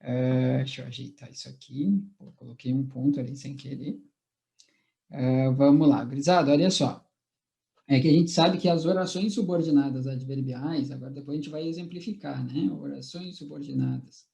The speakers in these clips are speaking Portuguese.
Deixa eu ajeitar isso aqui. Eu coloquei um ponto ali sem querer. Vamos lá, gurizada, olha só. É que a gente sabe que as orações subordinadas adverbiais, agora depois a gente vai exemplificar, né? Orações subordinadas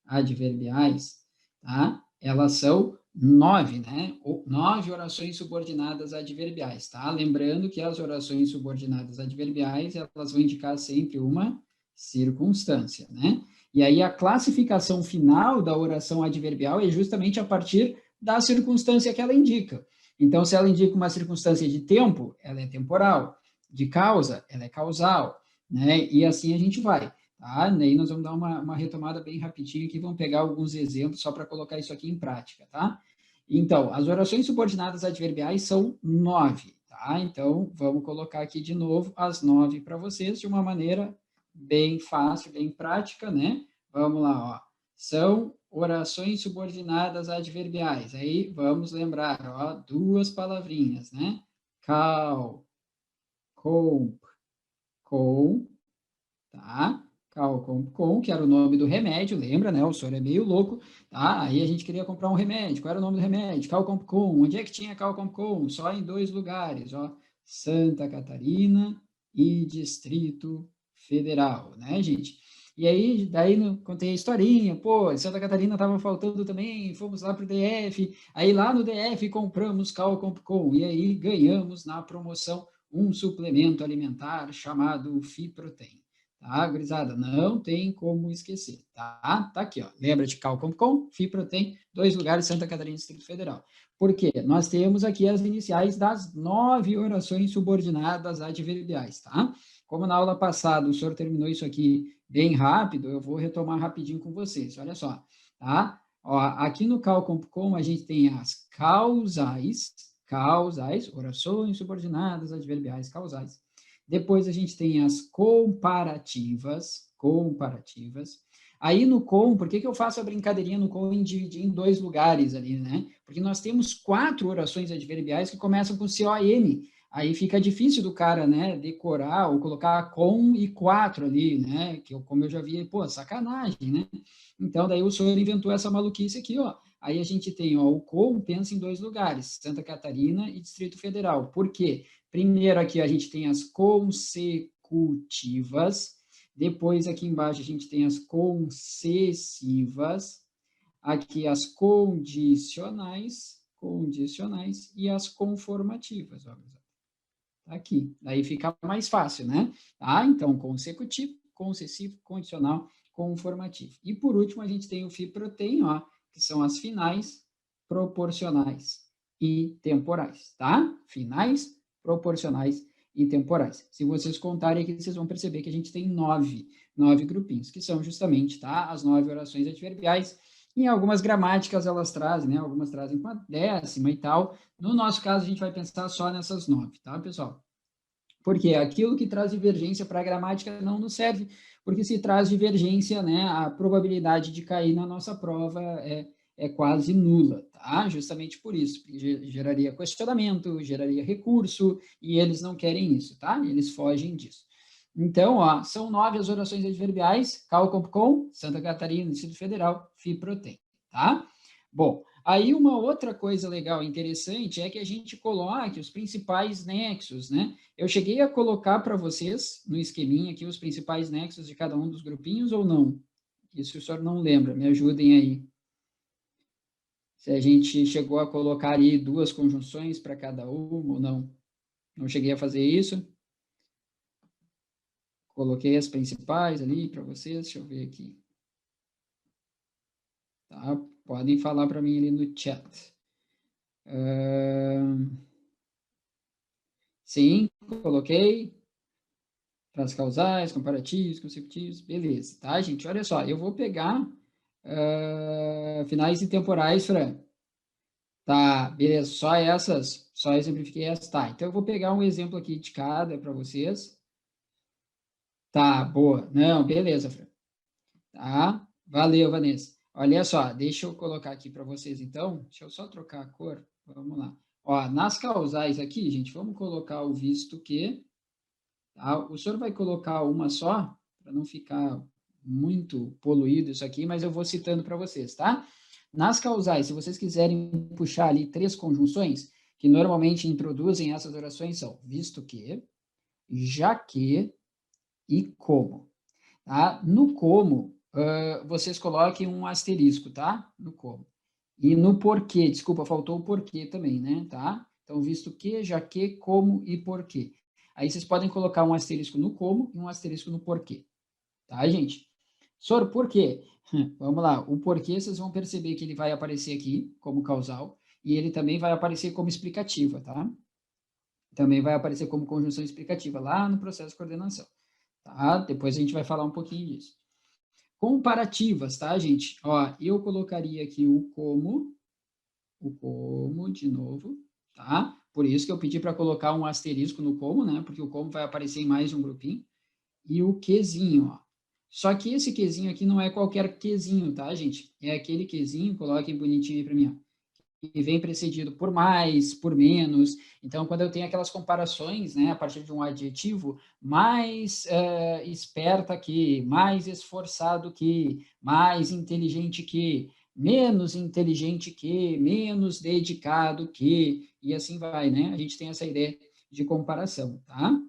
adverbiais, tá? Elas são 9, né? 9 orações subordinadas adverbiais, tá? Lembrando que as orações subordinadas adverbiais, elas vão indicar sempre uma circunstância, né? E aí a classificação final da oração adverbial é justamente a partir da circunstância que ela indica. Então, se ela indica uma circunstância de tempo, ela é temporal. De causa, ela é causal, né? E assim a gente vai, tá? Daí nós vamos dar uma retomada bem rapidinho aqui, vamos pegar alguns exemplos só para colocar isso aqui em prática, tá? Então, as orações subordinadas adverbiais são 9, tá? Então, vamos colocar aqui de novo as 9 para vocês de uma maneira bem fácil, bem prática, né? Vamos lá, ó. São orações subordinadas adverbiais. Aí vamos lembrar, ó, duas palavrinhas, né? Cal, com, tá? Cal, com, que era o nome do remédio, lembra, né? O senhor é meio louco, tá? Aí a gente queria comprar um remédio. Qual era o nome do remédio? Cal, com. Onde é que tinha cal, com? Só em 2 lugares, ó. Santa Catarina e Distrito Federal, né, gente? E aí, daí contei a historinha, pô, em Santa Catarina estava faltando também, fomos lá para o DF, aí lá no DF compramos Calcompcom, e aí ganhamos na promoção um suplemento alimentar chamado Fiprotein. Tá, gurizada? Não tem como esquecer, tá? Tá aqui, ó. Lembra de Calcompcom, Fiprotein, 2 lugares, Santa Catarina, Distrito Federal. Por quê? Nós temos aqui as iniciais das 9 orações subordinadas adverbiais, tá? Como na aula passada o senhor terminou isso aqui bem rápido, eu vou retomar rapidinho com vocês. Olha só, tá? Ó, aqui no Calcompcom a gente tem as causais, orações subordinadas adverbiais causais. Depois a gente tem as comparativas. Aí no com, por que eu faço a brincadeirinha no com em dividir em 2 lugares ali, né? Porque nós temos 4 orações adverbiais que começam com CON. Aí fica difícil do cara, né, decorar ou colocar com e 4 ali, né? Que como eu já vi, pô, sacanagem, né? Então daí o senhor inventou essa maluquice aqui, ó. Aí a gente tem, ó, o com pensa em 2 lugares, Santa Catarina e Distrito Federal. Por quê? Primeiro aqui a gente tem as consecutivas, depois aqui embaixo a gente tem as concessivas, aqui as condicionais e as conformativas. Ó, tá aqui, daí fica mais fácil, né? Tá? Então, consecutivo, concessivo, condicional, conformativo. E por último a gente tem o FIPROTEM, ó, que são as finais, proporcionais e temporais, tá? Finais, proporcionais e temporais. Se vocês contarem aqui, vocês vão perceber que a gente tem 9 grupinhos, que são justamente, tá? As 9 orações adverbiais. Em algumas gramáticas elas trazem, né? Algumas trazem com a décima e tal. No nosso caso, a gente vai pensar só nessas 9, tá, pessoal? Porque aquilo que traz divergência para a gramática não nos serve, porque se traz divergência, né, a probabilidade de cair na nossa prova é quase nula, tá? Justamente por isso, porque geraria questionamento, geraria recurso, e eles não querem isso, tá? Eles fogem disso. Então, ó, são 9 as orações adverbiais, Calcompcom, Santa Catarina, Distrito Federal, FIPROTEM, tá? Bom, aí uma outra coisa legal e interessante é que a gente coloque os principais nexos, né? Eu cheguei a colocar para vocês no esqueminha aqui os principais nexos de cada um dos grupinhos ou não? Isso o senhor não lembra, me ajudem aí. Se a gente chegou a colocar aí 2 conjunções para cada uma ou não. Não cheguei a fazer isso. Coloquei as principais ali para vocês, deixa eu ver aqui. Tá? Podem falar para mim ali no chat. Sim, coloquei. Frases causais, comparativos, consecutivos, beleza, tá, gente? Olha só, eu vou pegar finais e temporais, Fran. Tá, beleza, só essas, só exemplifiquei essas, tá. Então, eu vou pegar um exemplo aqui de cada para vocês. Tá, boa. Não, beleza, Fran. Tá, valeu, Vanessa. Olha só, deixa eu colocar aqui para vocês, então. Deixa eu só trocar a cor. Vamos lá. Ó, nas causais aqui, gente, vamos colocar o visto que. Tá? O senhor vai colocar uma só, para não ficar muito poluído isso aqui, mas eu vou citando para vocês, tá? Nas causais, se vocês quiserem puxar ali 3 conjunções, que normalmente introduzem essas orações são visto que, já que e como. Tá? No como, vocês coloquem um asterisco, tá? No como. E no porquê, desculpa, faltou o porquê também, né? Tá? Então, visto que, já que, como e porquê. Aí vocês podem colocar um asterisco no como e um asterisco no porquê. Tá, gente? Sor, por quê? Vamos lá. O porquê vocês vão perceber que ele vai aparecer aqui como causal e ele também vai aparecer como explicativa, tá? Também vai aparecer como conjunção explicativa lá no processo de coordenação, tá? Depois a gente vai falar um pouquinho disso. Comparativas, tá, gente? Ó, eu colocaria aqui o como de novo, tá? Por isso que eu pedi para colocar um asterisco no como, né? Porque o como vai aparecer em mais de um grupinho. E o quezinho, ó. Só que esse quezinho aqui não é qualquer quezinho, tá, gente? É aquele quezinho, coloquem bonitinho aí para mim, ó, que vem precedido por mais, por menos. Então, quando eu tenho aquelas comparações, né, a partir de um adjetivo, mais esperta que, mais esforçado que, mais inteligente que, menos inteligente que, menos dedicado que, e assim vai, né? A gente tem essa ideia de comparação, tá?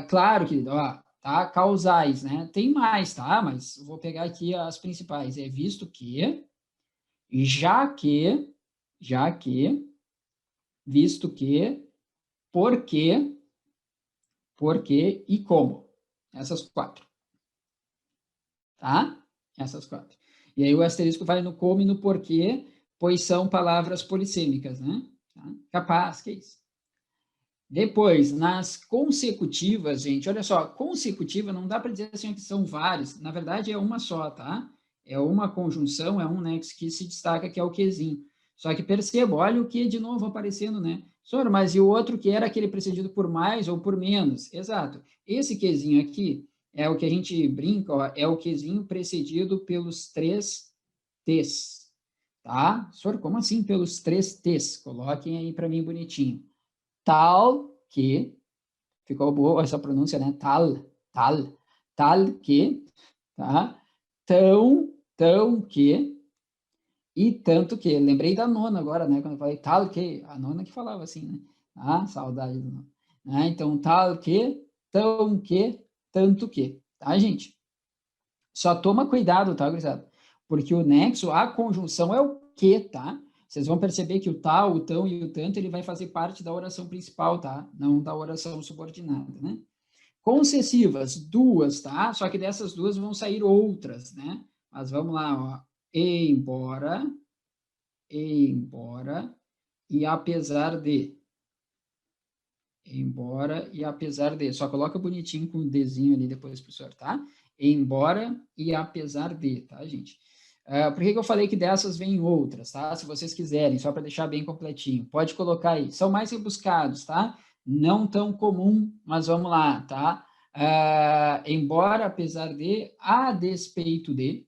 Claro, querido, ó, tá? Causais, né? Tem mais, tá? Mas vou pegar aqui as principais. É visto que, já que, já que, visto que, porque, porque e como. Essas 4, tá? Essas 4. E aí o asterisco vai no como e no porquê, pois são palavras polissêmicas, né? Tá? Capaz, que é isso. Depois, nas consecutivas, gente, olha só, consecutiva não dá para dizer assim que são várias, na verdade é uma só, tá? É uma conjunção, é um nexo que se destaca, que é o quezinho. Só que perceba, olha o que de novo aparecendo, né? Senhor, mas e o outro que era aquele precedido por mais ou por menos? Exato. Esse quezinho aqui é o que a gente brinca, ó, é o quezinho precedido pelos 3 T's, tá? Senhor, como assim pelos 3 T's? Coloquem aí para mim bonitinho. Tal que, ficou boa essa pronúncia, né? Tal que, tá? Tão que, e tanto que. Lembrei da nona agora, né? Quando eu falei tal que, a nona que falava assim, né? Ah, saudade do nome. Né? Então, tal que, tão que, tanto que, tá, gente? Só toma cuidado, tá, gurizada? Porque o nexo, a conjunção é o que, tá? Vocês vão perceber que o tal, o tão e o tanto, ele vai fazer parte da oração principal, tá? Não da oração subordinada, né? Concessivas, 2, tá? Só que dessas 2 vão sair outras, né? Mas vamos lá, ó. Embora, e apesar de. Embora e apesar de. Só coloca bonitinho com o desenho ali depois, professor, tá? Embora e apesar de, tá, gente? Por que eu falei que dessas vêm outras, tá? Se vocês quiserem, só para deixar bem completinho. Pode colocar aí. São mais rebuscados, tá? Não tão comum, mas vamos lá, tá? Embora, apesar de, a despeito de,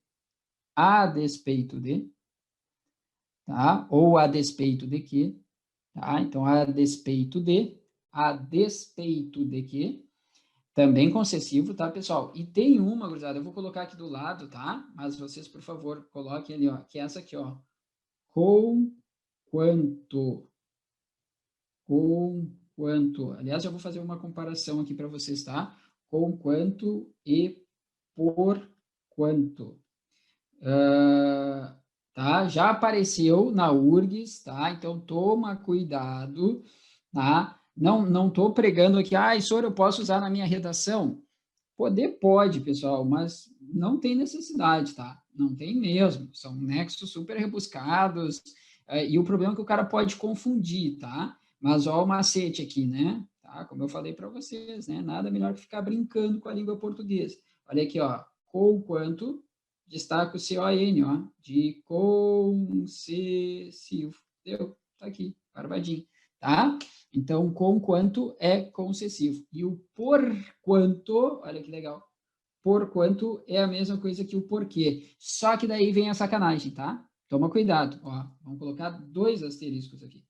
tá? Ou a despeito de que, tá? Então, a despeito de que, também concessivo, tá, pessoal? E tem uma, gurizada, eu vou colocar aqui do lado, tá? Mas vocês, por favor, coloquem ali, ó, que é essa aqui, ó. Com quanto. Com quanto. Aliás, eu vou fazer uma comparação aqui para vocês, tá? Com quanto e por quanto. Tá? Já apareceu na URGS, tá? Então, toma cuidado, tá? Não estou pregando aqui, senhor, eu posso usar na minha redação? Poder pode, pessoal, mas não tem necessidade, tá? Não tem mesmo. São nexos super rebuscados, e o problema é que o cara pode confundir, tá? Mas ó o macete aqui, né? Tá? Como eu falei para vocês, né? Nada melhor que ficar brincando com a língua portuguesa. Olha aqui, ó. Com quanto, destaca o C-O-N, ó, de concessivo. Deu? Tá aqui, barbadinho, tá? Então, com quanto é concessivo. E o por quanto, olha que legal, por quanto é a mesma coisa que o porquê. Só que daí vem a sacanagem, tá? Toma cuidado, ó. Vamos colocar 2 asteriscos aqui.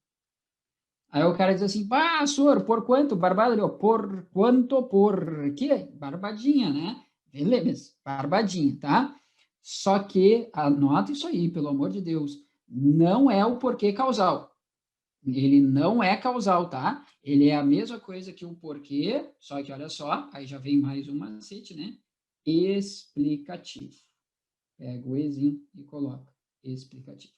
Aí o cara diz assim, senhor, por quanto? Barbado, ó, por quanto, por quê? Barbadinha, né? Beleza, barbadinha, tá? Só que, anota isso aí, pelo amor de Deus, não é o porquê causal. Ele não é causal, tá? Ele é a mesma coisa que o porquê, só que olha só, aí já vem mais um macete, né? Explicativo. Pega o ezinho e coloca explicativo.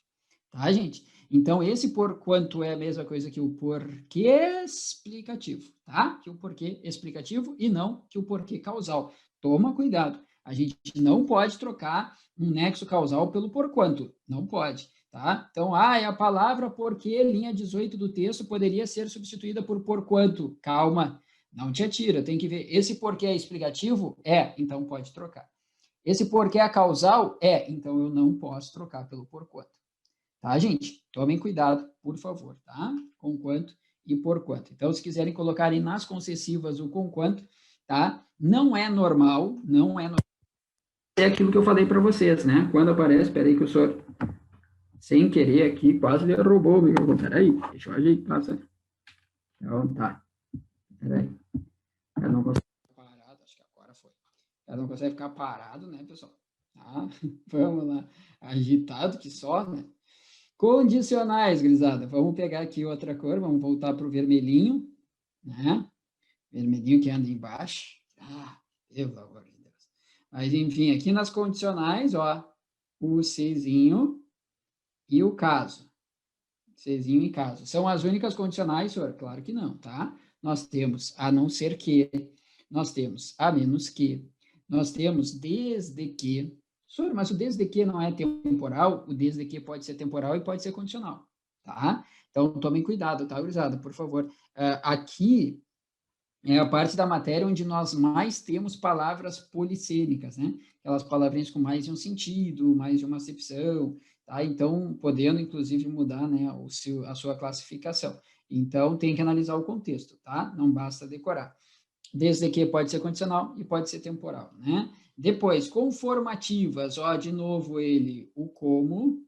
Tá, gente? Então, esse porquanto é a mesma coisa que o porquê explicativo, tá? Que o porquê explicativo e não que o porquê causal. Toma cuidado. A gente não pode trocar um nexo causal pelo porquanto. Não pode, tá? Então, a palavra porquê, linha 18 do texto, poderia ser substituída por porquanto. Calma, não te atira. Tem que ver. Esse porquê é explicativo? É, então pode trocar. Esse porquê é causal? É, então eu não posso trocar pelo porquanto. Tá, gente? Tomem cuidado, por favor, tá? Com quanto e por quanto. Então, se quiserem colocarem nas concessivas o com quanto, tá? Não é normal, não é normal. É aquilo que eu falei para vocês, né? Quando aparece, peraí que o senhor, sem querer aqui, quase derrubou o microfone. Peraí, deixa eu ajeitar. Então, tá. Peraí. Eu não consigo ficar parado, acho que agora foi. Eu não consegue ficar parado, né, pessoal? Tá? Vamos lá. Agitado que só, né? Condicionais, gurizada. Vamos pegar aqui outra cor, vamos voltar para o vermelhinho, né? Vermelhinho que anda embaixo. Ah, pelo amor de Deus. Mas, enfim, aqui nas condicionais, ó, o sezinho e o caso. Sezinho e caso. São as únicas condicionais, senhor? Claro que não, tá? Nós temos a não ser que, nós temos a menos que, nós temos desde que. Senhor, mas o desde que não é temporal, o desde que pode ser temporal e pode ser condicional, tá? Então, tomem cuidado, tá, gurizada? Por favor. Aqui é a parte da matéria onde nós mais temos palavras polissêmicas, né? Aquelas palavrinhas com mais de um sentido, mais de uma acepção, tá? Então, podendo, inclusive, mudar, né, a sua classificação. Então, tem que analisar o contexto, tá? Não basta decorar. Desde que pode ser condicional e pode ser temporal, né? Depois, conformativas, ó, de novo o como,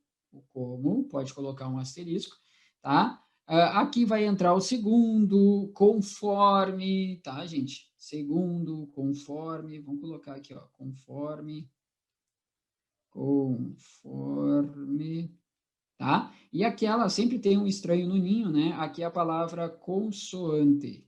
pode colocar um asterisco, tá? Aqui vai entrar o segundo, conforme, tá, gente? Segundo, conforme, vamos colocar aqui, ó, conforme, tá? E aquela sempre tem um estranho no ninho, né? Aqui é a palavra consoante.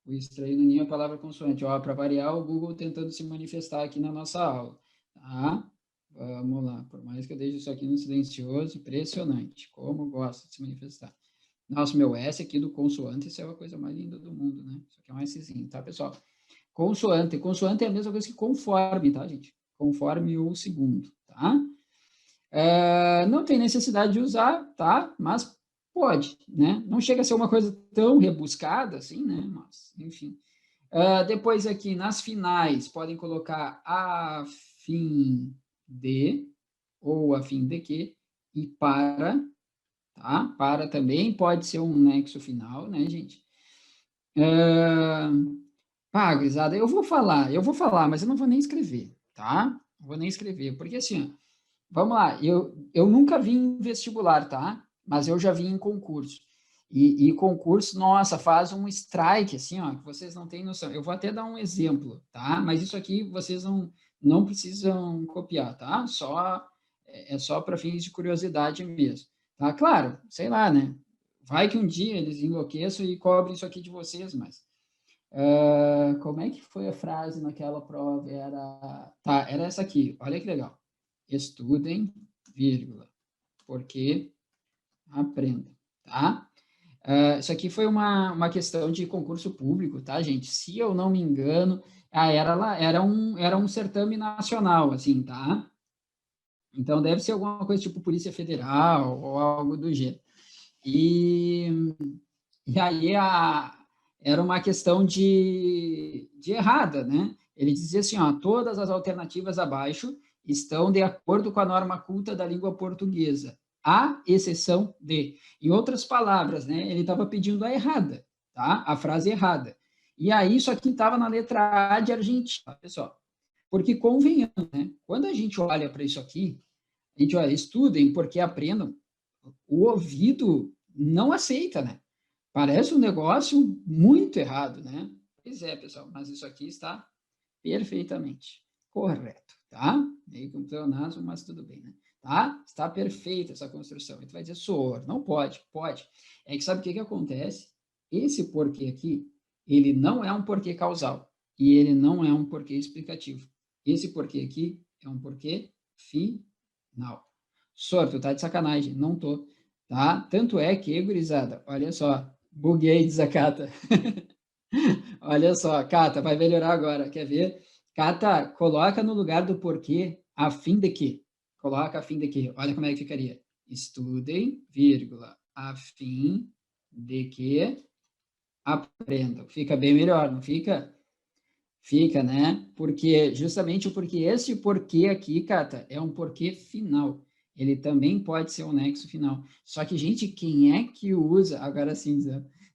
O estranho no ninho é a palavra consoante. Ó, para variar, o Google tentando se manifestar aqui na nossa aula, tá? Vamos lá, por mais que eu deixe isso aqui no silencioso, impressionante, como gosta de se manifestar. Nossa, meu S aqui do consoante, isso é a coisa mais linda do mundo, né? Isso aqui é um Szinho, tá, pessoal? Consoante. Consoante é a mesma coisa que conforme, tá, gente? Conforme o segundo, tá? Não tem necessidade de usar, tá? Mas pode, né? Não chega a ser uma coisa tão rebuscada assim, né? Mas, enfim. Depois aqui, nas finais, podem colocar a fim de, ou a fim de que, e para, tá? Para também pode ser um nexo final, né, gente? Gurizada, eu vou falar, mas eu não vou nem escrever, tá? Não vou nem escrever, porque assim, ó, vamos lá, eu nunca vi em vestibular, tá? Mas eu já vi em concurso. E concurso, nossa, faz um strike, assim, ó, que vocês não têm noção. Eu vou até dar um exemplo, tá? Mas isso aqui vocês não precisam copiar, tá? É só para fins de curiosidade mesmo, tá? Claro, sei lá, né? Vai que um dia eles enlouqueçam e cobrem isso aqui de vocês, mas... como é que foi a frase naquela prova? Era essa aqui, olha que legal. Estudem, vírgula, porque aprendam, tá? Isso aqui foi uma questão de concurso público, tá, gente? Se eu não me engano, era um certame nacional, assim, tá? Então, deve ser alguma coisa tipo Polícia Federal ou algo do gênero. E aí era uma questão de errada, né? Ele dizia assim, ó, todas as alternativas abaixo estão de acordo com a norma culta da língua portuguesa, à exceção de. Em outras palavras, né? Ele estava pedindo a errada, tá? A frase errada. E aí isso aqui estava na letra A de Argentina, tá, pessoal. Porque convenhamos, né? Quando a gente olha para isso aqui, a gente olha, estudem porque aprendam, o ouvido não aceita, né? Parece um negócio muito errado, né? Pois é, pessoal, mas isso aqui está Perfeitamente. Correto, tá? Meio que um pleonasmo, mas tudo bem, né? Tá? Está perfeita essa construção. E tu vai dizer, sor, não pode, pode. É que sabe o que acontece? Esse porquê aqui, ele não é um porquê causal e ele não é um porquê explicativo. Esse porquê aqui é um porquê final. Sor, tu tá de sacanagem. Não tô, tá? Tanto é que, gurizada, olha só, buguei, desacata. Olha só, Cata, vai melhorar agora, quer ver? Cata, coloca no lugar do porquê, a fim de que. Coloca a fim de que. Olha como é que ficaria. Estudem, vírgula, a fim de que aprendam. Fica bem melhor, não fica? Fica, né? Porque, justamente porque esse porquê aqui, Cata, é um porquê final. Ele também pode ser um nexo final. Só que, gente, quem é que usa, agora sim,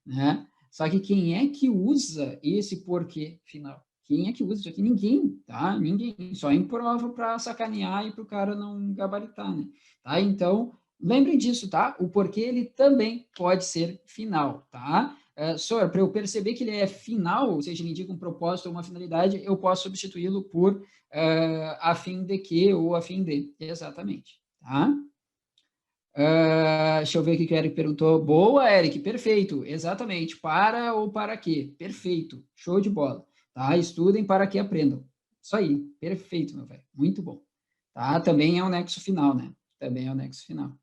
né? Só que quem é que usa esse porquê final? Quem é que usa isso aqui? Ninguém, tá? Ninguém. Só em prova para sacanear e para o cara não gabaritar, né? Tá? Então, lembrem disso, tá? O porquê ele também pode ser final, tá? Sor, para eu perceber que ele é final, ou seja, ele indica um propósito ou uma finalidade, eu posso substituí-lo por a fim de que ou a fim de. Exatamente. Tá? Deixa eu ver o que o Eric perguntou. Boa, Eric, perfeito. Exatamente. Para ou para quê? Perfeito. Show de bola. Tá? Estudem para que aprendam. Isso aí. Perfeito, meu velho. Muito bom. Tá? Também é o nexo final, né? Também é o nexo final.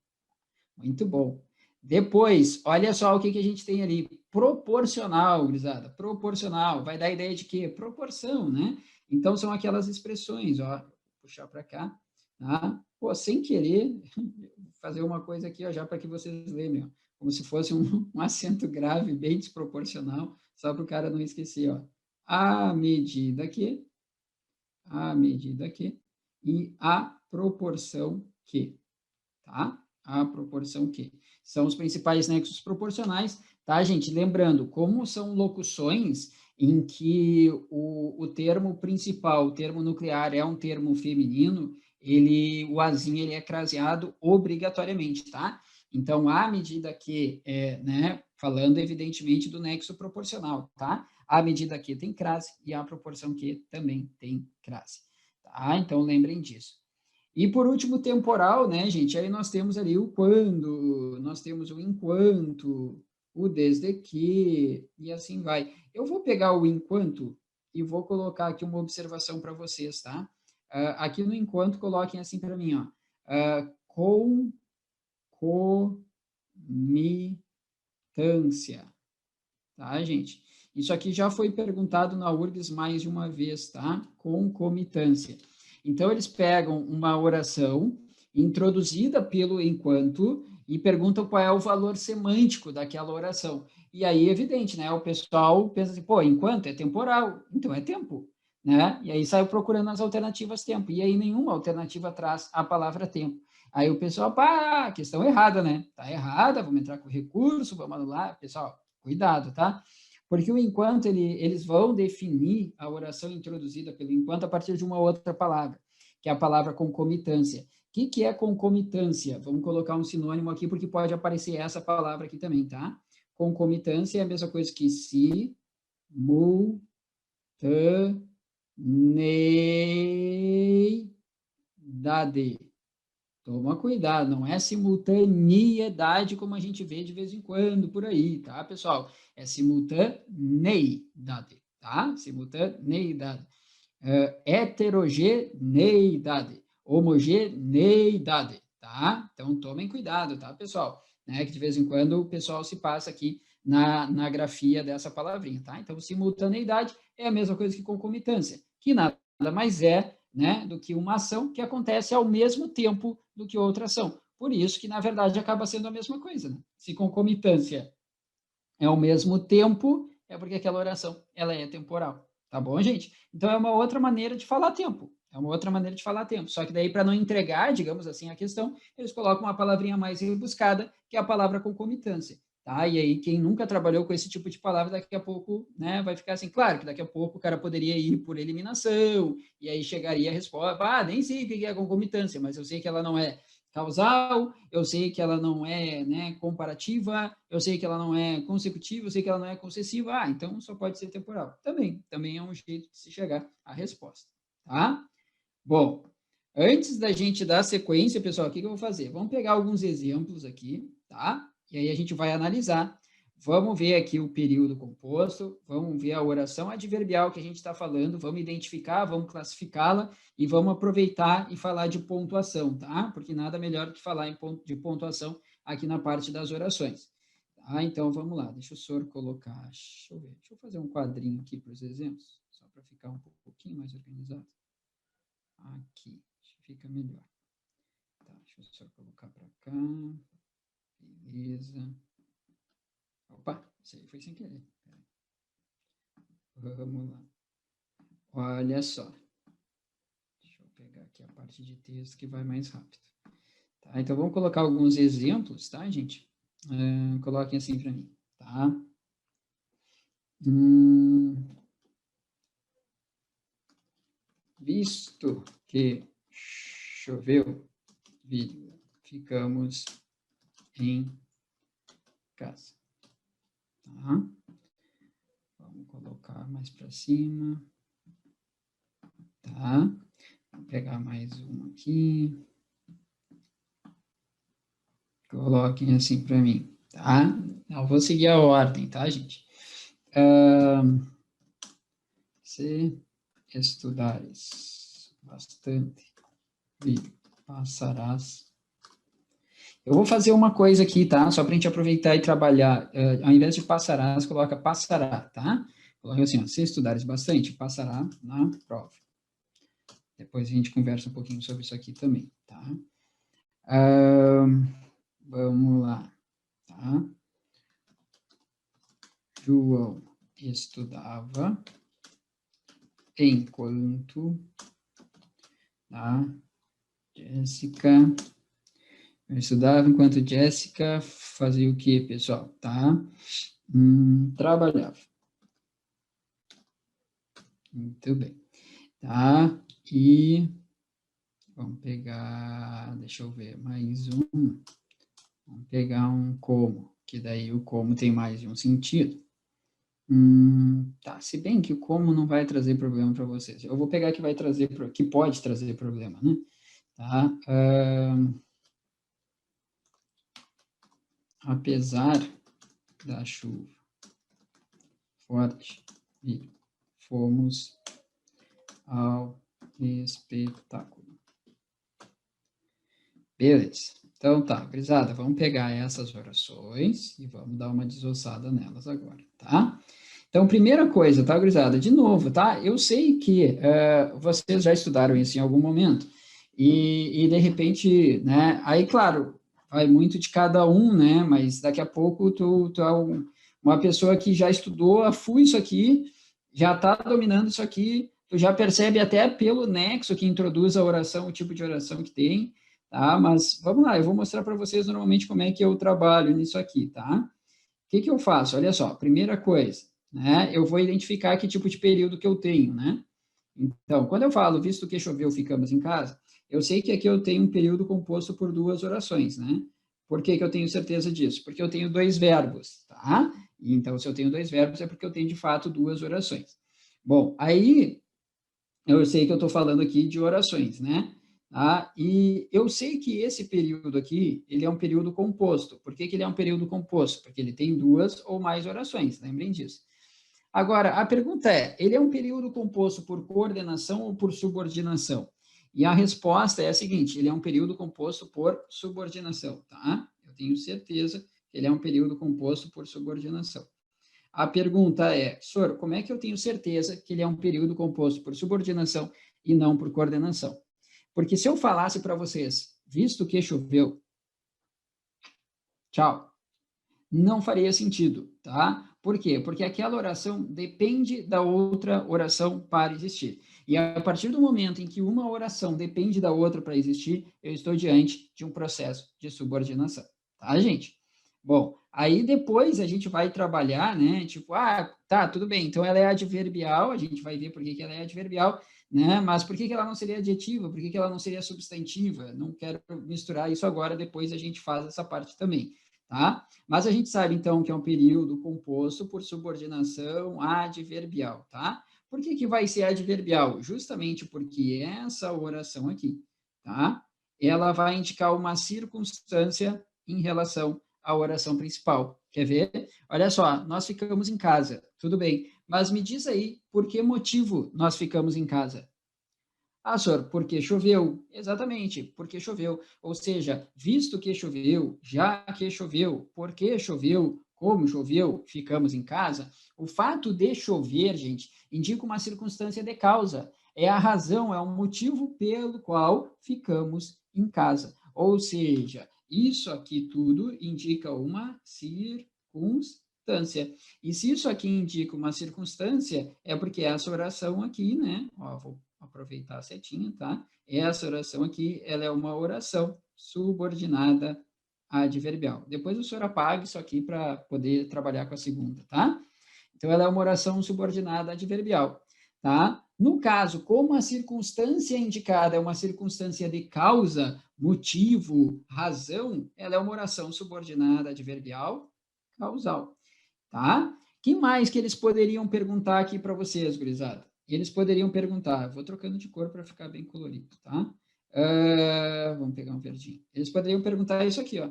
Muito bom. Depois, olha só o que a gente tem ali. Proporcional, gurizada. Proporcional. Vai dar a ideia de quê? Proporção, né? Então, são aquelas expressões, ó. Vou puxar para cá. Tá? Pô, sem querer, fazer uma coisa aqui, ó, já para que vocês lembrem, ó. Como se fosse um acento grave, bem desproporcional, só para o cara não esquecer, ó. À medida que, e a proporção que, tá? A proporção que. São os principais nexos proporcionais, tá, gente? Lembrando, como são locuções em que o termo principal, o termo nuclear é um termo feminino, o azinho ele é craseado obrigatoriamente, tá? Então, à medida que, né, falando evidentemente do nexo proporcional, tá? À medida que tem crase e a proporção que também tem crase, tá? Então, lembrem disso. E por último, temporal, né, gente? Aí nós temos ali o quando, nós temos o enquanto, o desde que, e assim vai. Eu vou pegar o enquanto e vou colocar aqui uma observação para vocês, tá? Aqui no enquanto, coloquem assim para mim, ó. Concomitância, tá, gente? Isso aqui já foi perguntado na URGS mais de uma vez, tá? Concomitância. Então, eles pegam uma oração introduzida pelo enquanto e perguntam qual é o valor semântico daquela oração. E aí, evidente, né? O pessoal pensa assim, pô, enquanto é temporal, então é tempo, né? E aí sai procurando as alternativas tempo. E aí nenhuma alternativa traz a palavra tempo. Aí o pessoal, pá, questão errada, né? Tá errada, vamos entrar com recurso, vamos anular. Pessoal, cuidado, tá? Porque o enquanto eles vão definir a oração introduzida pelo enquanto a partir de uma outra palavra, que é a palavra concomitância. O que é concomitância? Vamos colocar um sinônimo aqui, porque pode aparecer essa palavra aqui também, tá? Concomitância é a mesma coisa que simultaneidade. Toma cuidado, não é simultaneidade como a gente vê de vez em quando por aí, tá, pessoal? É simultaneidade, tá? Simultaneidade. Heterogeneidade, homogeneidade, tá? Então, tomem cuidado, tá, pessoal? Né? Que de vez em quando o pessoal se passa aqui na grafia dessa palavrinha, tá? Então, simultaneidade é a mesma coisa que concomitância, que nada mais é, né, do que uma ação que acontece ao mesmo tempo do que outra ação. Por isso que, na verdade, acaba sendo a mesma coisa, né? Se concomitância é ao mesmo tempo, é porque aquela oração ela é temporal. Tá bom, gente? Então é uma outra maneira de falar tempo. É uma outra maneira de falar tempo. Só que daí, para não entregar, digamos assim, a questão, eles colocam uma palavrinha mais rebuscada, que é a palavra concomitância. Tá? E aí, quem nunca trabalhou com esse tipo de palavra, daqui a pouco, né, vai ficar assim, claro que daqui a pouco o cara poderia ir por eliminação, e aí chegaria a resposta, nem sei o que é concomitância, mas eu sei que ela não é causal, eu sei que ela não é, né, comparativa, eu sei que ela não é consecutiva, eu sei que ela não é concessiva, então só pode ser temporal. Também é um jeito de se chegar à resposta, tá? Bom, antes da gente dar sequência, pessoal, o que eu vou fazer? Vamos pegar alguns exemplos aqui, tá? E aí a gente vai analisar. Vamos ver aqui o período composto, vamos ver a oração adverbial que a gente está falando, vamos identificar, vamos classificá-la e vamos aproveitar e falar de pontuação, tá? Porque nada melhor do que falar de pontuação aqui na parte das orações. Tá? Então, vamos lá, deixa o senhor colocar, deixa eu ver, deixa eu fazer um quadrinho aqui para os exemplos, só para ficar um pouquinho mais organizado. Aqui, fica melhor. Tá, deixa eu só colocar para cá. Beleza. Opa, isso aí foi sem querer. Vamos lá. Olha só. Deixa eu pegar aqui a parte de texto que vai mais rápido. Tá, então, vamos colocar alguns exemplos, tá, gente? Coloquem assim para mim, tá? Visto que choveu, ficamos em casa. Tá? Vamos colocar mais para cima. Tá? Vou pegar mais um aqui. Coloquem assim para mim, tá? Eu vou seguir a ordem, tá, gente? Se estudares bastante, passarás. Eu vou fazer uma coisa aqui, tá? Só para a gente aproveitar e trabalhar. Ao invés de passarás, coloca passará, tá? Coloca assim, ó, se estudares bastante, passará na prova. Depois a gente conversa um pouquinho sobre isso aqui também, tá? Vamos lá, tá? João estudava enquanto, tá? Eu estudava enquanto Jéssica fazia o quê, pessoal? Tá? Trabalhava. Muito bem. Tá? E vamos pegar, deixa eu ver, mais um. Vamos pegar um como, que daí o como tem mais de um sentido. Tá, se bem que o como não vai trazer problema para vocês. Eu vou pegar que vai trazer, que pode trazer problema, né? Tá? Apesar da chuva forte, e fomos ao espetáculo. Beleza. Então tá, gurizada, vamos pegar essas orações e vamos dar uma desossada nelas agora, tá? Então, primeira coisa, tá, gurizada? De novo, tá? Eu sei que vocês já estudaram isso em algum momento e de repente, né? Aí, claro, vai muito de cada um, né? Mas daqui a pouco tu é uma pessoa que já estudou a full isso aqui, já está dominando isso aqui, tu já percebe até pelo nexo que introduz a oração, o tipo de oração que tem, tá? Mas vamos lá, eu vou mostrar para vocês normalmente como é que eu trabalho nisso aqui, tá? O que eu faço? Olha só, primeira coisa, né? Eu vou identificar que tipo de período que eu tenho, né? Então, quando eu falo, visto que choveu, ficamos em casa, eu sei que aqui eu tenho um período composto por duas orações, né? Por que eu tenho certeza disso? Porque eu tenho dois verbos, tá? Então, se eu tenho dois verbos, é porque eu tenho, de fato, duas orações. Bom, aí eu sei que eu estou falando aqui de orações, né? E eu sei que esse período aqui, ele é um período composto. Por que ele é um período composto? Porque ele tem duas ou mais orações, lembrem disso. Agora, a pergunta é, ele é um período composto por coordenação ou por subordinação? E a resposta é a seguinte, ele é um período composto por subordinação, tá? Eu tenho certeza que ele é um período composto por subordinação. A pergunta é, senhor, como é que eu tenho certeza que ele é um período composto por subordinação e não por coordenação? Porque se eu falasse para vocês, visto que choveu, tchau, não faria sentido, tá? Por quê? Porque aquela oração depende da outra oração para existir. E a partir do momento em que uma oração depende da outra para existir, eu estou diante de um processo de subordinação, tá, gente? Bom, aí depois a gente vai trabalhar, né? Tipo, tá, tudo bem, então ela é adverbial, a gente vai ver por que ela é adverbial, né? Mas por que ela não seria adjetiva? Por que ela não seria substantiva? Não quero misturar isso agora, depois a gente faz essa parte também, tá? Mas a gente sabe, então, que é um período composto por subordinação adverbial, tá? Por que vai ser adverbial? Justamente porque essa oração aqui, tá? Ela vai indicar uma circunstância em relação à oração principal. Quer ver? Olha só, nós ficamos em casa, tudo bem. Mas me diz aí, por que motivo nós ficamos em casa? Ah, senhor, porque choveu. Exatamente, porque choveu. Ou seja, visto que choveu, já que choveu, porque choveu, como choveu, ficamos em casa. O fato de chover, gente, indica uma circunstância de causa. É a razão, é o motivo pelo qual ficamos em casa. Ou seja, isso aqui tudo indica uma circunstância. E se isso aqui indica uma circunstância, é porque essa oração aqui, né? Ó, vou aproveitar a setinha, tá? Essa oração aqui, ela é uma oração subordinada adverbial. Depois o senhor apaga isso aqui para poder trabalhar com a segunda, tá? Então, ela é uma oração subordinada adverbial, tá? No caso, como a circunstância indicada é uma circunstância de causa, motivo, razão, ela é uma oração subordinada adverbial causal, tá? Que mais que eles poderiam perguntar aqui para vocês, gurizada? Eles poderiam perguntar, vou trocando de cor para ficar bem colorido, tá? Vamos pegar um verdinho. Eles poderiam perguntar isso aqui, ó.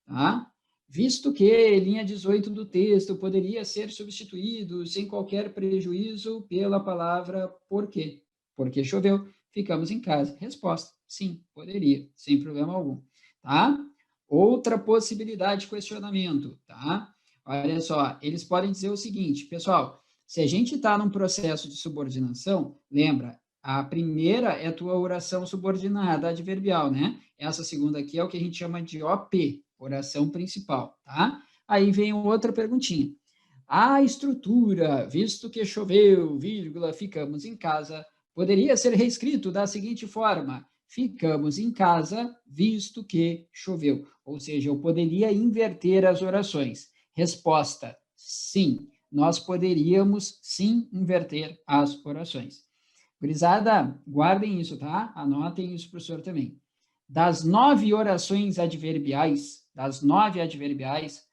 Tá? Visto que linha 18 do texto poderia ser substituído sem qualquer prejuízo pela palavra por quê? Porque choveu, ficamos em casa. Resposta: sim, poderia, sem problema algum, tá? Outra possibilidade de questionamento, tá? Olha só, eles podem dizer o seguinte, pessoal, se a gente está num processo de subordinação, lembra, a primeira é a tua oração subordinada adverbial, né? Essa segunda aqui é o que a gente chama de OP, oração principal, tá? Aí vem outra perguntinha. A estrutura, visto que choveu, vírgula, ficamos em casa, poderia ser reescrito da seguinte forma: ficamos em casa, visto que choveu. Ou seja, eu poderia inverter as orações. Resposta: sim. Nós poderíamos sim inverter as orações. Gurizada, guardem isso, tá? Anotem isso, professor, também. Das 9 orações adverbiais,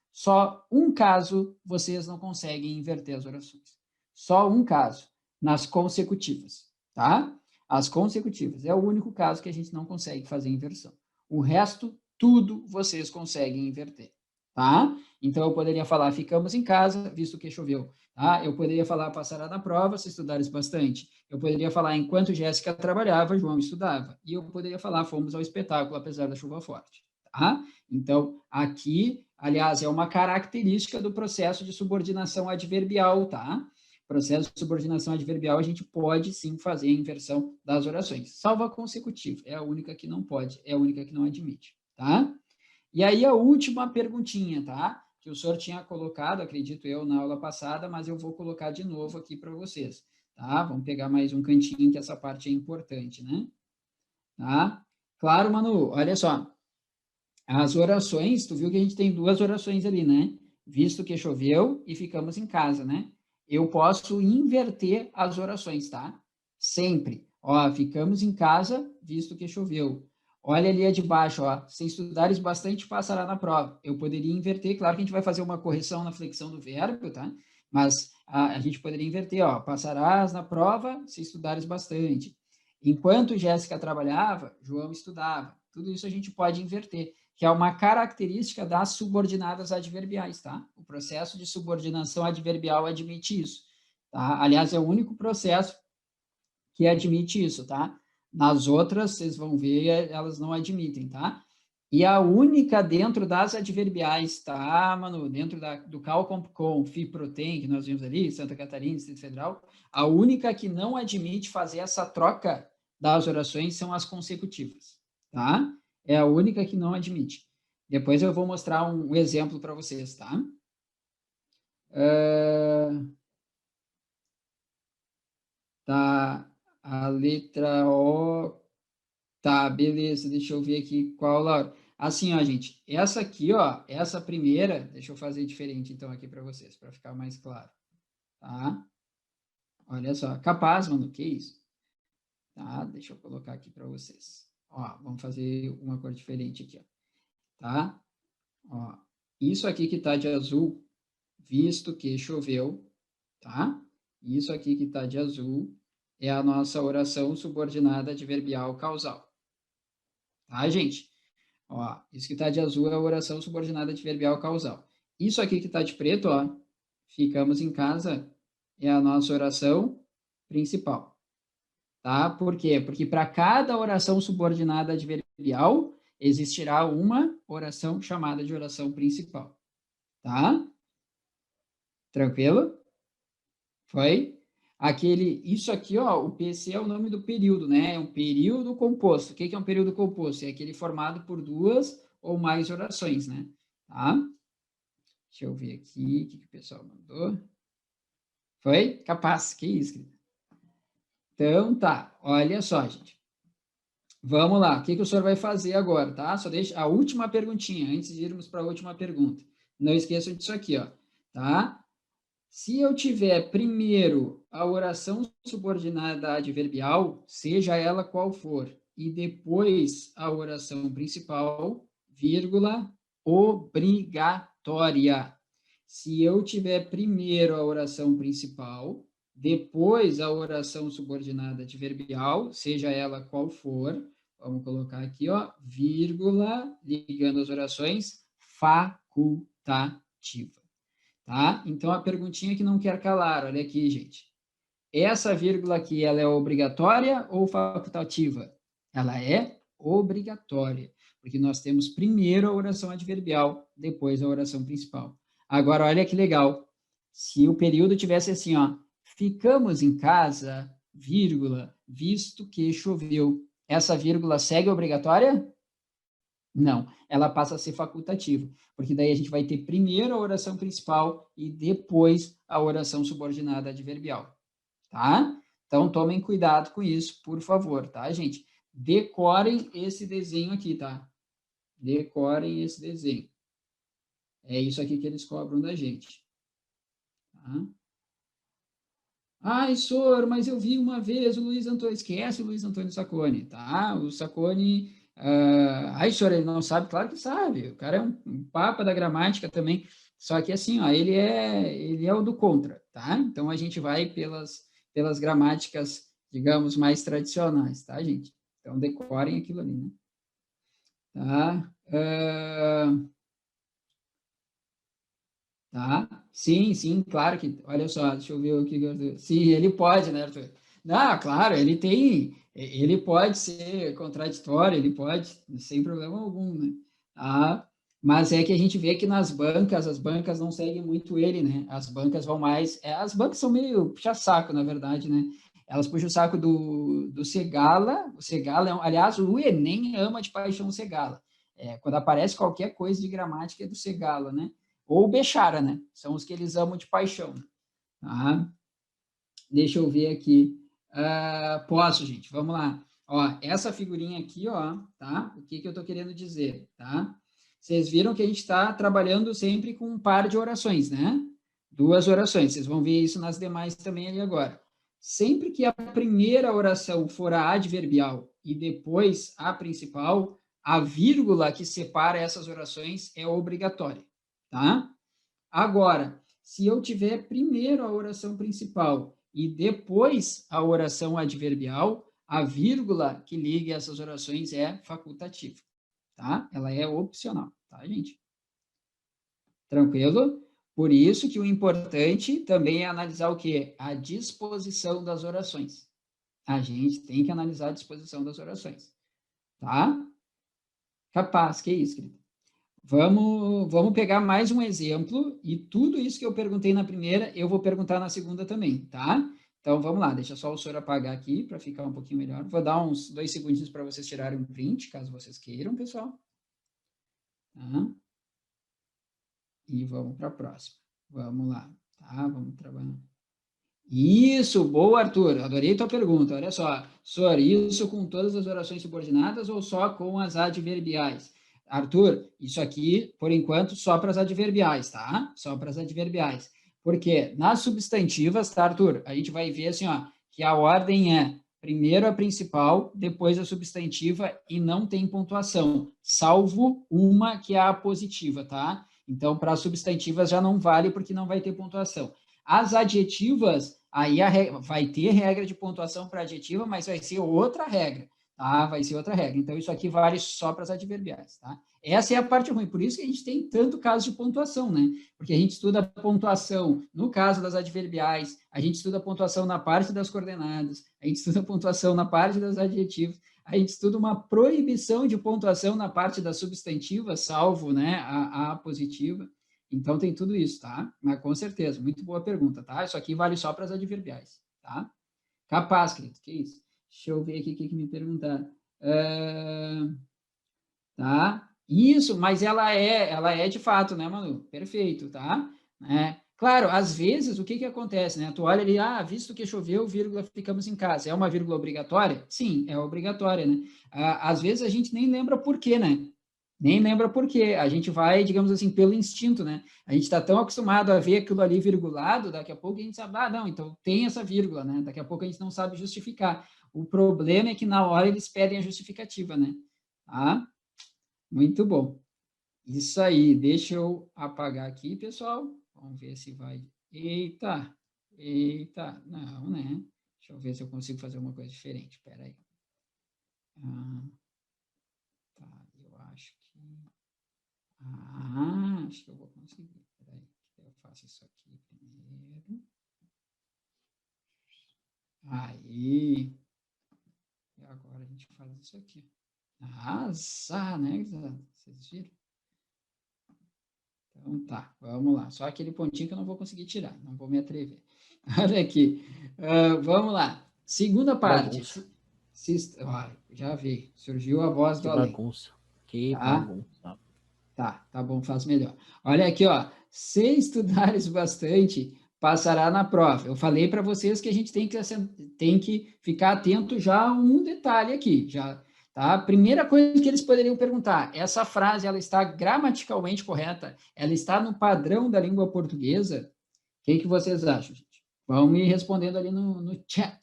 só um caso vocês não conseguem inverter as orações. Só um caso, nas consecutivas, tá? As consecutivas. É o único caso que a gente não consegue fazer inversão. O resto, tudo vocês conseguem inverter, tá? Então, eu poderia falar, ficamos em casa, visto que choveu. Tá? Eu poderia falar, passará na prova, se estudares bastante. Eu poderia falar, enquanto Jéssica trabalhava, João estudava. E eu poderia falar, fomos ao espetáculo, apesar da chuva forte. Tá? Então, aqui, aliás, é uma característica do processo de subordinação adverbial, tá? Processo de subordinação adverbial, a gente pode sim fazer a inversão das orações. Salvo a consecutiva, é a única que não pode, é a única que não admite, tá? E aí a última perguntinha, tá? Que o senhor tinha colocado, acredito eu, na aula passada, mas eu vou colocar de novo aqui para vocês, tá? Vamos pegar mais um cantinho, que essa parte é importante, né? Tá? Claro, Manu, olha só. As orações, tu viu que a gente tem duas orações ali, né? Visto que choveu e ficamos em casa, né? Eu posso inverter as orações, tá? Sempre. Ó, ficamos em casa, visto que choveu. Olha ali a de baixo, ó. Se estudares bastante, passará na prova. Eu poderia inverter, claro que a gente vai fazer uma correção na flexão do verbo, tá? Mas a gente poderia inverter, ó. Passarás na prova se estudares bastante. Enquanto Jéssica trabalhava, João estudava. Tudo isso a gente pode inverter, que é uma característica das subordinadas adverbiais, tá? O processo de subordinação adverbial admite isso, tá? Aliás, é o único processo que admite isso, tá? Nas outras, vocês vão ver, elas não admitem, tá? E a única dentro das adverbiais, tá, Manu? Dentro do Calcompcom, FIPROTEM, que nós vimos ali, Santa Catarina, Distrito Federal, a única que não admite fazer essa troca das orações são as consecutivas, tá? É a única que não admite. Depois eu vou mostrar um exemplo para vocês, tá? Tá, a letra O. Tá, beleza, deixa eu ver aqui qual, Laura. Assim, ó, gente, essa aqui, ó, essa primeira, deixa eu fazer diferente então aqui para vocês, para ficar mais claro, tá? Olha só, capaz, mano, que isso? Tá, deixa eu colocar aqui para vocês. Ó, vamos fazer uma cor diferente aqui, ó. Tá? Ó, isso aqui que tá de azul, visto que choveu, tá? Isso aqui que tá de azul é a nossa oração subordinada adverbial causal. Tá, gente? Ó, isso que tá de azul é a oração subordinada adverbial causal. Isso aqui que tá de preto, ó, ficamos em casa, é a nossa oração principal. Tá? Por quê? Porque para cada oração subordinada adverbial, existirá uma oração chamada de oração principal. Tá? Tranquilo? Foi? Isso aqui, ó, o PC é o nome do período, né? É um período composto. O que é um período composto? É aquele formado por duas ou mais orações, né? Tá? Deixa eu ver aqui o que o pessoal mandou. Foi? Capaz, que isso, Então, tá. Olha só, gente. Vamos lá. O que o senhor vai fazer agora, tá? Só deixa a última perguntinha, antes de irmos para a última pergunta. Não esqueçam disso aqui, ó. Tá? Se eu tiver primeiro a oração subordinada adverbial, seja ela qual for, e depois a oração principal, vírgula, obrigatória. Se eu tiver primeiro a oração principal, depois a oração subordinada adverbial, seja ela qual for, vamos colocar aqui, ó, vírgula, ligando as orações, facultativa. Tá? Então, a perguntinha que não quer calar, olha aqui, gente. Essa vírgula aqui, ela é obrigatória ou facultativa? Ela é obrigatória, porque nós temos primeiro a oração adverbial, depois a oração principal. Agora, olha que legal. Se o período tivesse assim, ó, ficamos em casa, vírgula, visto que choveu. Essa vírgula segue obrigatória? Não, ela passa a ser facultativa, porque daí a gente vai ter primeiro a oração principal e depois a oração subordinada adverbial, tá? Então, tomem cuidado com isso, por favor, tá, gente? Decorem esse desenho aqui, tá? Decorem esse desenho. É isso aqui que eles cobram da gente. Tá? Ai, senhor, mas eu vi uma vez o Luiz Antônio. Esquece o Luiz Antônio Sacconi, tá? O Sacconi. Ai, senhor, ele não sabe? Claro que sabe. O cara é um papa da gramática também. Só que assim, ó, ele é o do contra, tá? Então a gente vai pelas gramáticas, digamos, mais tradicionais, tá, gente? Então decorem aquilo ali, né? Tá? Tá? Sim, sim, claro que. Olha só, deixa eu ver o que. Sim, ele pode, né, Arthur? Não, claro, ele tem. Ele pode ser contraditório, ele pode, sem problema algum, né? Ah, mas é que a gente vê que nas bancas, as bancas não seguem muito ele, né? As bancas vão mais. As bancas são meio puxa-saco, na verdade, né? Elas puxam o saco do Segala. O Segala, aliás, o Enem ama de paixão o Segala. Quando aparece qualquer coisa de gramática é do Segala, né? Ou Bechara, né? São os que eles amam de paixão. Tá? Deixa eu ver aqui. Posso, gente? Vamos lá. Ó, essa figurinha aqui, ó, tá? O que eu tô querendo dizer, tá? Vocês viram que a gente está trabalhando sempre com um par de orações, né? Duas orações. Vocês vão ver isso nas demais também ali agora. Sempre que a primeira oração for a adverbial e depois a principal, a vírgula que separa essas orações é obrigatória, tá? Agora, se eu tiver primeiro a oração principal e depois a oração adverbial, a vírgula que liga essas orações é facultativa, tá? Ela é opcional, tá, gente? Tranquilo? Por isso que o importante também é analisar o quê? A disposição das orações. A gente tem que analisar a disposição das orações, tá? Capaz, que isso, querido? Vamos pegar mais um exemplo e tudo isso que eu perguntei na primeira, eu vou perguntar na segunda também, tá? Então, vamos lá, deixa só o senhor apagar aqui para ficar um pouquinho melhor. Vou dar uns 2 segundinhos para vocês tirarem um print, caso vocês queiram, pessoal. Tá? E vamos para a próxima. Vamos lá, tá? Vamos trabalhar. Isso, boa, Arthur. Adorei tua pergunta. Olha só, senhor, isso com todas as orações subordinadas ou só com as adverbiais? Arthur, isso aqui, por enquanto, só para as adverbiais, tá? Só para as adverbiais. Porque nas substantivas, tá, Arthur? A gente vai ver assim, ó, que a ordem é primeiro a principal, depois a substantiva e não tem pontuação, salvo uma que é a positiva, tá? Então, para as substantivas já não vale porque não vai ter pontuação. As adjetivas, aí vai ter regra de pontuação para adjetiva, mas vai ser outra regra, tá? Vai ser outra regra. Então, isso aqui vale só para as adverbiais, tá? Essa é a parte ruim, por isso que a gente tem tanto caso de pontuação, né? Porque a gente estuda a pontuação no caso das adverbiais, a gente estuda a pontuação na parte das coordenadas, a gente estuda a pontuação na parte dos adjetivos, a gente estuda uma proibição de pontuação na parte das substantivas, salvo, né, a positiva. Então, tem tudo isso, tá? Mas com certeza, muito boa pergunta, tá? Isso aqui vale só para as adverbiais, tá? Capaz, querido, que isso? Deixa eu ver aqui o que me perguntaram. Tá? Isso, mas ela é de fato, né, Manu? Perfeito, tá? Claro, às vezes, o que que acontece, né? Tu olha ali, visto que choveu, vírgula, ficamos em casa. É uma vírgula obrigatória? Sim, é obrigatória, né? Às vezes a gente nem lembra por quê, né? Nem lembra por quê. A gente vai, digamos assim, pelo instinto, né? A gente está tão acostumado a ver aquilo ali virgulado, daqui a pouco a gente sabe, não, então tem essa vírgula, né? Daqui a pouco a gente não sabe justificar. O problema é que na hora eles pedem a justificativa, né? Tá? Muito bom. Isso aí. Deixa eu apagar aqui, pessoal. Vamos ver se vai. Eita, eita. Não, né? Deixa eu ver se eu consigo fazer uma coisa diferente. Espera aí. Tá, eu acho que... acho que eu vou conseguir. Espera aí. Eu faço isso aqui primeiro. Aí. E agora a gente faz isso aqui. Né? Vocês viram? Então tá, vamos lá. Só aquele pontinho que eu não vou conseguir tirar, não vou me atrever. Olha aqui, vamos lá. Segunda parte. Olha, já vi, surgiu a voz do além. Que bagunça. Tá bom, faço melhor. Olha aqui, ó. Se estudares bastante, passará na prova. Eu falei para vocês que a gente tem que ficar atento já a um detalhe aqui, já. Tá? Primeira coisa que eles poderiam perguntar, essa frase ela está gramaticalmente correta? Ela está no padrão da língua portuguesa? O que vocês acham, gente? Vão me respondendo ali no chat.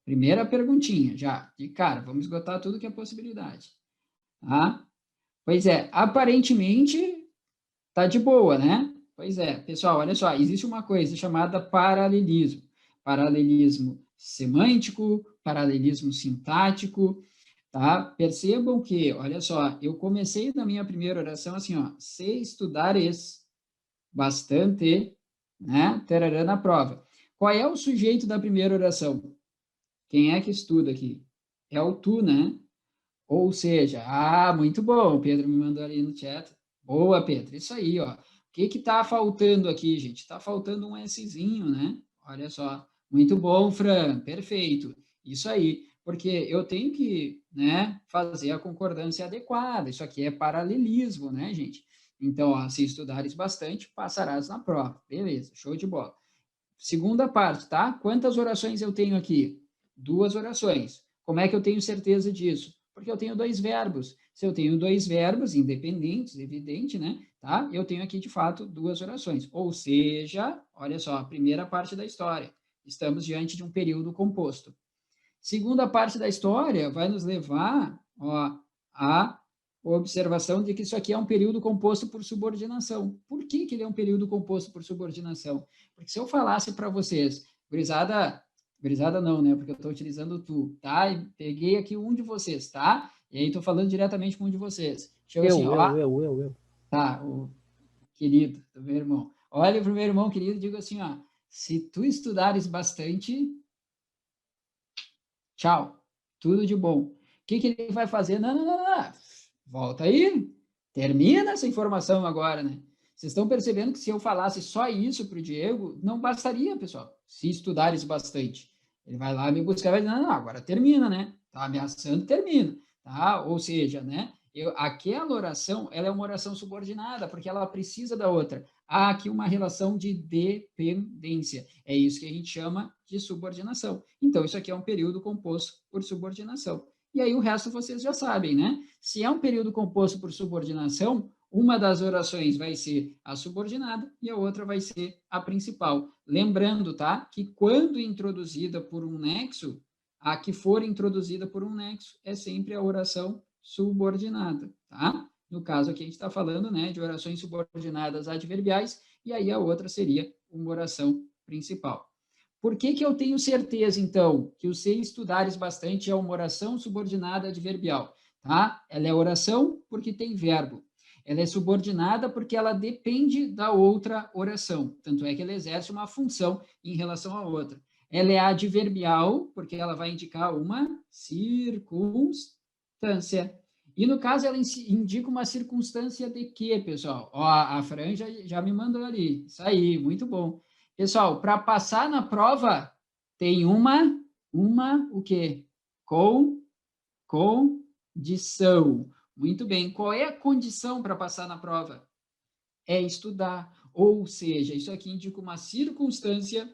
Primeira perguntinha, já. De cara, vamos esgotar tudo que é possibilidade. Tá? Pois é, aparentemente tá de boa, né? Pois é, pessoal, olha só, existe uma coisa chamada paralelismo. Paralelismo semântico, paralelismo sintático, tá? Percebam que, olha só, eu comecei na minha primeira oração assim, ó, se estudares bastante, né? Tarará na prova. Qual é o sujeito da primeira oração? Quem é que estuda aqui? É o tu, né? Ou seja, muito bom, o Pedro me mandou ali no chat. Boa, Pedro, isso aí, ó. O que que tá faltando aqui, gente? Tá faltando um Szinho, né? Olha só. Muito bom, Fran, perfeito. Isso aí, porque eu tenho que, né, fazer a concordância adequada. Isso aqui é paralelismo, né, gente? Então, ó, se estudares bastante, passarás na prova. Beleza, show de bola. Segunda parte, tá? Quantas orações eu tenho aqui? 2 orações. Como é que eu tenho certeza disso? Porque eu tenho 2 verbos. Se eu tenho 2 verbos independentes, evidente, né? Tá? Eu tenho aqui, de fato, 2 orações. Ou seja, olha só, a primeira parte da história. Estamos diante de um período composto. Segunda parte da história vai nos levar, ó, a observação de que isso aqui é um período composto por subordinação. Por que ele é um período composto por subordinação? Porque se eu falasse para vocês, gurizada não, né? Porque eu estou utilizando tu, tá? E peguei aqui um de vocês, tá? E aí estou falando diretamente com um de vocês. Chega assim, ó. Eu. Tá, o querido do meu irmão. Olha para o meu irmão querido e digo assim, ó. Se tu estudares bastante, tchau, tudo de bom. O que ele vai fazer? Não. Volta aí, termina essa informação agora, né? Vocês estão percebendo que se eu falasse só isso para o Diego, não bastaria, pessoal, se estudares bastante. Ele vai lá me buscar e vai dizer, não, agora termina, né? Tá ameaçando, termina. Tá? Ou seja, né? Aquela oração, ela é uma oração subordinada, porque ela precisa da outra. Há aqui uma relação de dependência. É isso que a gente chama de subordinação. Então, isso aqui é um período composto por subordinação. E aí o resto vocês já sabem, né? Se é um período composto por subordinação, uma das orações vai ser a subordinada e a outra vai ser a principal. Lembrando, tá, que quando introduzida por um nexo, a que for introduzida por um nexo é sempre a oração subordinada, tá? No caso aqui a gente está falando, né, de orações subordinadas adverbiais, e aí a outra seria uma oração principal. Por que que eu tenho certeza, então, que o se estudares bastante é uma oração subordinada adverbial, tá? Ela é oração porque tem verbo. Ela é subordinada porque ela depende da outra oração, tanto é que ela exerce uma função em relação à outra. Ela é adverbial porque ela vai indicar uma circunstância. E no caso, ela indica uma circunstância de quê, pessoal? Ó, a Fran já me mandou ali. Isso aí, muito bom. Pessoal, para passar na prova, tem o quê? Condição. Muito bem. Qual é a condição para passar na prova? É estudar. Ou seja, isso aqui indica uma circunstância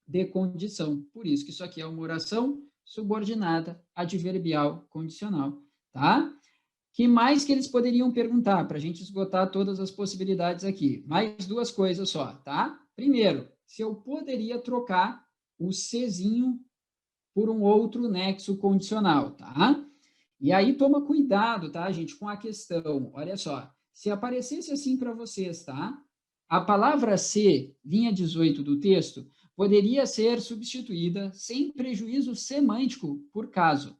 de condição. Por isso que isso aqui é uma oração subordinada adverbial condicional, tá? Que mais que eles poderiam perguntar para a gente esgotar todas as possibilidades aqui? Mais duas coisas só, tá? Primeiro, se eu poderia trocar o Czinho por um outro nexo condicional, tá? E aí toma cuidado, tá, gente, com a questão. Olha só, se aparecesse assim para vocês, tá? A palavra se, linha 18 do texto, poderia ser substituída sem prejuízo semântico por caso,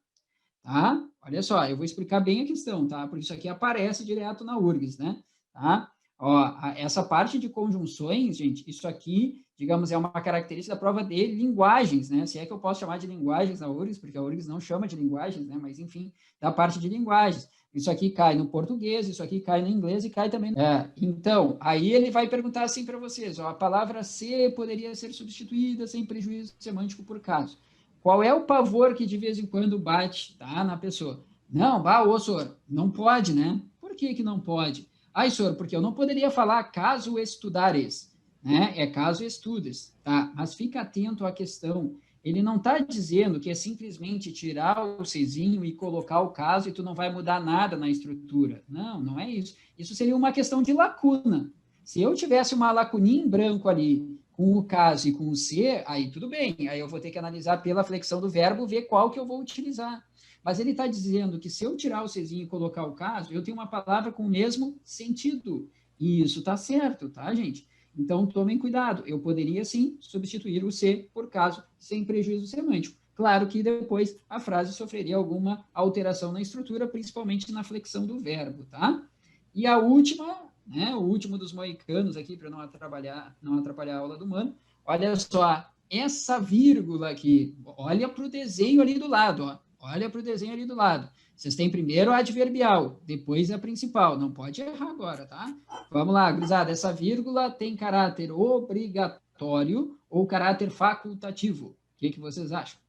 tá? Olha só, eu vou explicar bem a questão, tá? Porque isso aqui aparece direto na URGS, né? Tá? Ó, essa parte de conjunções, gente, isso aqui, digamos, é uma característica da prova de linguagens, né? Se é que eu posso chamar de linguagens na URGS, porque a URGS não chama de linguagens, né? Mas, enfim, da parte de linguagens. Isso aqui cai no português, isso aqui cai no inglês e cai também no... Então, aí ele vai perguntar assim para vocês, ó, a palavra se poderia ser substituída sem prejuízo semântico por caso. Qual é o pavor que de vez em quando bate, tá, na pessoa? Não, ô, senhor, não pode, né? Por que que não pode? Ai, senhor, porque eu não poderia falar caso estudares, né? É caso estudes, tá? Mas fica atento à questão. Ele não está dizendo que é simplesmente tirar o cezinho e colocar o caso e tu não vai mudar nada na estrutura. Não, não é isso. Isso seria uma questão de lacuna. Se eu tivesse uma lacuninha em branco ali, com o caso e com o se, aí tudo bem. Aí eu vou ter que analisar pela flexão do verbo, ver qual que eu vou utilizar. Mas ele está dizendo que se eu tirar o cezinho e colocar o caso, eu tenho uma palavra com o mesmo sentido. E isso está certo, tá, gente? Então, tomem cuidado. Eu poderia, sim, substituir o se por caso, sem prejuízo semântico. Claro que depois a frase sofreria alguma alteração na estrutura, principalmente na flexão do verbo, tá? E a última, né, o último dos moicanos aqui, para não atrapalhar a aula do Mano, olha só, essa vírgula aqui, olha para o desenho ali do lado, ó. Olha para o desenho ali do lado. Vocês têm primeiro a adverbial, depois a principal. Não pode errar agora, tá? Vamos lá, gurizada. Essa vírgula tem caráter obrigatório ou caráter facultativo? O que vocês acham?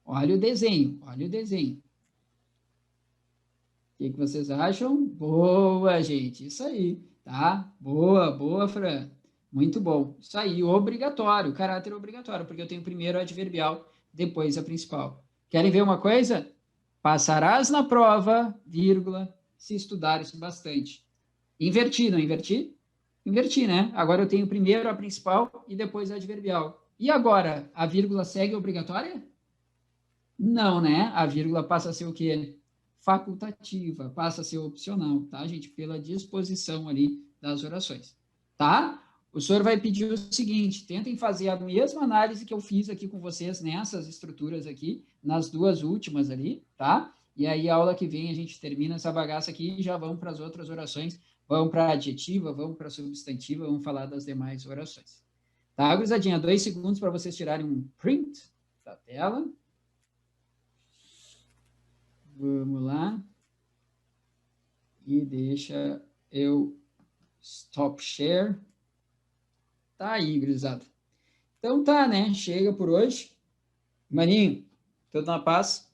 Olha o desenho, olha o desenho. O que vocês acham? Boa, gente. Isso aí, tá? Boa, boa, Fran. Muito bom. Isso aí, obrigatório, caráter obrigatório, porque eu tenho primeiro a adverbial, depois a principal. Querem ver uma coisa? Passarás na prova, vírgula, se estudares bastante. Inverti, não inverti? Inverti, né? Agora eu tenho primeiro a principal e depois a adverbial. E agora, a vírgula segue obrigatória? Não, né? A vírgula passa a ser o quê? Facultativa, passa a ser opcional, tá, gente? Pela disposição ali das orações, tá? O senhor vai pedir o seguinte, tentem fazer a mesma análise que eu fiz aqui com vocês nessas estruturas aqui, nas duas últimas ali, tá? E aí, a aula que vem, a gente termina essa bagaça aqui e já vamos para as outras orações, vamos para a adjetiva, vamos para a substantiva, vamos falar das demais orações. Tá, gurizadinha? 2 segundos para vocês tirarem um print da tela. Vamos lá. E deixa eu stop share. Tá aí, gurizada. Então tá, né? Chega por hoje. Maninho, tudo na paz?